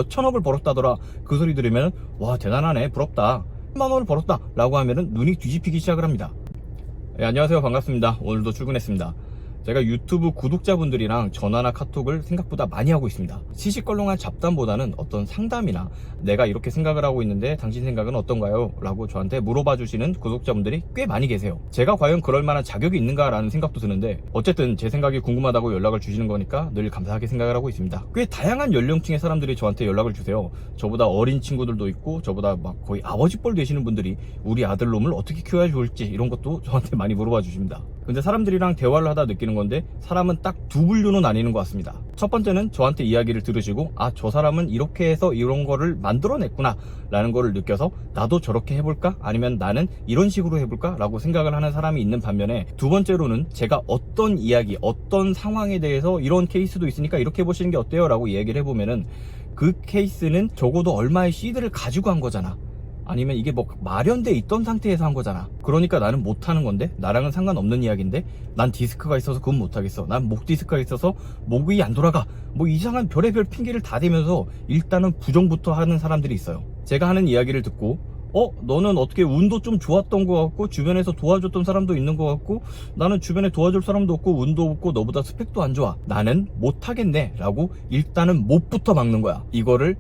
몇천억을 벌었다더라. 그 소리 들으면 와 대단하네, 부럽다, 10만 원을 벌었다 라고 하면은 눈이 뒤집히기 시작을 합니다. 안녕하세요, 반갑습니다. 오늘도 출근했습니다. 제가 유튜브 구독자분들이랑 전화나 카톡을 생각보다 많이 하고 있습니다. 시시껄렁한 잡담보다는 어떤 상담이나 내가 이렇게 생각을 하고 있는데 당신 생각은 어떤가요? 라고 저한테 물어봐 주시는 구독자분들이 꽤 많이 계세요. 제가 과연 그럴 만한 자격이 있는가 라는 생각도 드는데, 어쨌든 제 생각이 궁금하다고 연락을 주시는 거니까 늘 감사하게 생각을 하고 있습니다. 꽤 다양한 연령층의 사람들이 저한테 연락을 주세요. 저보다 어린 친구들도 있고, 저보다 막 거의 아버지뻘 되시는 분들이 우리 아들놈을 어떻게 키워야 좋을지 이런 것도 저한테 많이 물어봐 주십니다. 근데 사람들이랑 대화를 하다 느끼는 건데, 사람은 딱 두 분류로 나뉘는 것 같습니다. 첫 번째는 저한테 이야기를 들으시고 저 사람은 이렇게 해서 이런 거를 만들어냈구나 라는 거를 느껴서 나도 저렇게 해볼까? 아니면 나는 이런 식으로 해볼까? 라고 생각을 하는 사람이 있는 반면에, 두 번째로는 제가 어떤 이야기, 어떤 상황에 대해서 이런 케이스도 있으니까 이렇게 해보시는 게 어때요? 라고 얘기를 해보면은, 그 케이스는 적어도 얼마의 시드를 가지고 한 거잖아, 아니면 이게 뭐 마련돼 있던 상태에서 한 거잖아. 그러니까 나는 못하는 건데, 나랑은 상관없는 이야기인데, 난 디스크가 있어서 그건 못하겠어, 난 목 디스크가 있어서 목이 안 돌아가, 뭐 이상한 별의별 핑계를 다 대면서 일단은 부정부터 하는 사람들이 있어요. 제가 하는 이야기를 듣고 너는 어떻게 운도 좀 좋았던 것 같고 주변에서 도와줬던 사람도 있는 것 같고, 나는 주변에 도와줄 사람도 없고 운도 없고 너보다 스펙도 안 좋아, 나는 못하겠네 라고 일단은 못부터 막는 거야. 이거를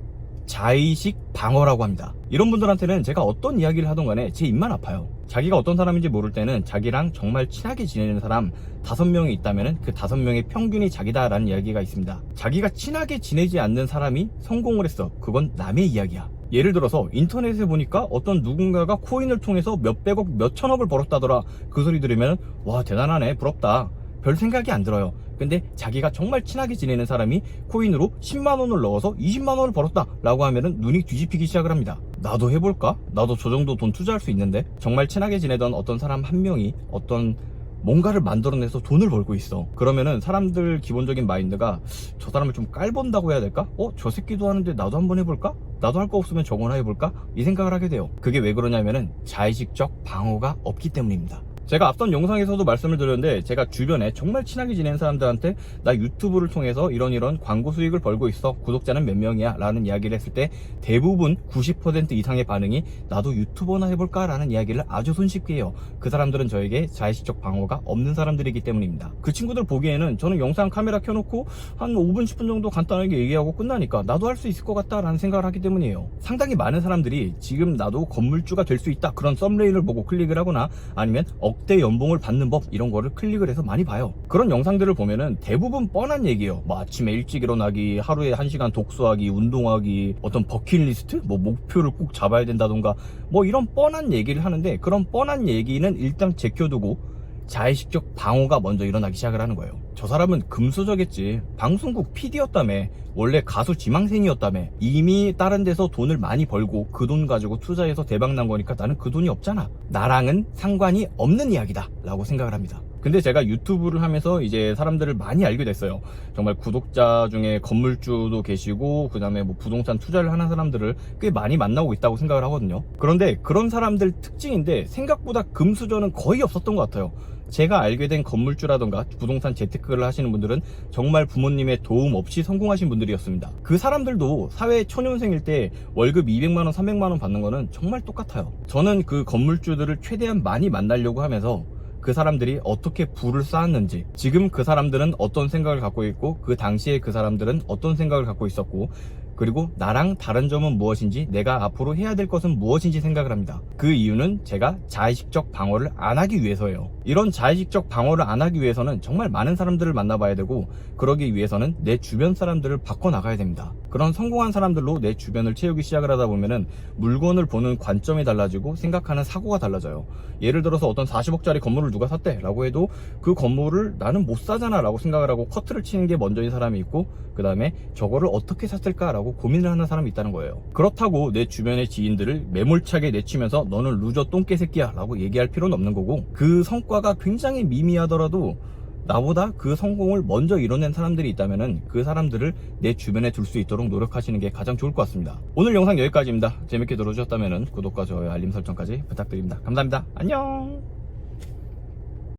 자의식 방어라고 합니다. 이런 분들한테는 제가 어떤 이야기를 하던 간에 제 입만 아파요. 자기가 어떤 사람인지 모를 때는 자기랑 정말 친하게 지내는 사람 5명이 있다면 그 5명의 평균이 자기다라는 이야기가 있습니다. 자기가 친하게 지내지 않는 사람이 성공을 했어, 그건 남의 이야기야. 예를 들어서 인터넷에 보니까 어떤 누군가가 코인을 통해서 몇백억 몇천억을 벌었다더라. 그 소리 들으면 와 대단하네, 부럽다, 별 생각이 안 들어요. 근데 자기가 정말 친하게 지내는 사람이 코인으로 10만원을 넣어서 20만원을 벌었다 라고 하면은 눈이 뒤집히기 시작을 합니다. 나도 해볼까? 나도 저 정도 돈 투자할 수 있는데? 정말 친하게 지내던 어떤 사람 한 명이 어떤 뭔가를 만들어내서 돈을 벌고 있어. 그러면은 사람들 기본적인 마인드가 저 사람을 좀 깔본다고 해야 될까? 저 새끼도 하는데 나도 한번 해볼까? 나도 할 거 없으면 저거나 해볼까? 이 생각을 하게 돼요. 그게 왜 그러냐면은 자의식적 방어가 없기 때문입니다. 제가 앞선 영상에서도 말씀을 드렸는데, 제가 주변에 정말 친하게 지내는 사람들한테 나 유튜브를 통해서 이런 광고 수익을 벌고 있어, 구독자는 몇 명이야 라는 이야기를 했을 때 대부분 90% 이상의 반응이 나도 유튜버나 해볼까 라는 이야기를 아주 손쉽게 해요. 그 사람들은 저에게 자의식적 방어가 없는 사람들이기 때문입니다. 그 친구들 보기에는 저는 영상 카메라 켜놓고 한 5분 10분 정도 간단하게 얘기하고 끝나니까 나도 할 수 있을 것 같다 라는 생각을 하기 때문이에요. 상당히 많은 사람들이 지금 나도 건물주가 될 수 있다 그런 썸네일을 보고 클릭을 하거나, 아니면 억대 연봉을 받는 법 이런 거를 클릭을 해서 많이 봐요. 그런 영상들을 보면은 대부분 뻔한 얘기예요. 뭐 아침에 일찍 일어나기, 하루에 1시간 독서하기, 운동하기, 어떤 버킷리스트, 뭐 목표를 꼭 잡아야 된다던가, 뭐 이런 뻔한 얘기를 하는데, 그런 뻔한 얘기는 일단 제껴두고 자의식적 방어가 먼저 일어나기 시작을 하는 거예요. 저 사람은 금수저겠지, 방송국 PD였다며, 원래 가수 지망생이었다며, 이미 다른 데서 돈을 많이 벌고 그 돈 가지고 투자해서 대박난 거니까 나는 그 돈이 없잖아, 나랑은 상관이 없는 이야기다 라고 생각을 합니다. 근데 제가 유튜브를 하면서 이제 사람들을 많이 알게 됐어요. 정말 구독자 중에 건물주도 계시고, 그 다음에 뭐 부동산 투자를 하는 사람들을 꽤 많이 만나고 있다고 생각을 하거든요. 그런데 그런 사람들 특징인데 생각보다 금수저는 거의 없었던 것 같아요. 제가 알게 된 건물주라던가 부동산 재테크를 하시는 분들은 정말 부모님의 도움 없이 성공하신 분들이었습니다. 그 사람들도 사회 초년생일 때 월급 200만원 300만원 받는 거는 정말 똑같아요. 저는 그 건물주들을 최대한 많이 만나려고 하면서 그 사람들이 어떻게 부를 쌓았는지, 지금 그 사람들은 어떤 생각을 갖고 있고, 그 당시에 그 사람들은 어떤 생각을 갖고 있었고, 그리고 나랑 다른 점은 무엇인지, 내가 앞으로 해야 될 것은 무엇인지 생각을 합니다. 그 이유는 제가 자의식적 방어를 안 하기 위해서예요. 이런 자의식적 방어를 안 하기 위해서는 정말 많은 사람들을 만나봐야 되고, 그러기 위해서는 내 주변 사람들을 바꿔나가야 됩니다. 그런 성공한 사람들로 내 주변을 채우기 시작을 하다 보면은 물건을 보는 관점이 달라지고 생각하는 사고가 달라져요. 예를 들어서 어떤 40억짜리 건물을 누가 샀대 라고 해도 그 건물을 나는 못 사잖아 라고 생각을 하고 커트를 치는 게 먼저인 사람이 있고, 그 다음에 저거를 어떻게 샀을까 라고 고민을 하는 사람이 있다는 거예요. 그렇다고 내 주변의 지인들을 매몰차게 내치면서 너는 루저 똥개새끼야 라고 얘기할 필요는 없는 거고, 그 성과가 굉장히 미미하더라도 나보다 그 성공을 먼저 이뤄낸 사람들이 있다면 그 사람들을 내 주변에 둘 수 있도록 노력하시는 게 가장 좋을 것 같습니다. 오늘 영상 여기까지입니다. 재밌게 들어주셨다면 구독과 좋아요, 알림 설정까지 부탁드립니다. 감사합니다. 안녕.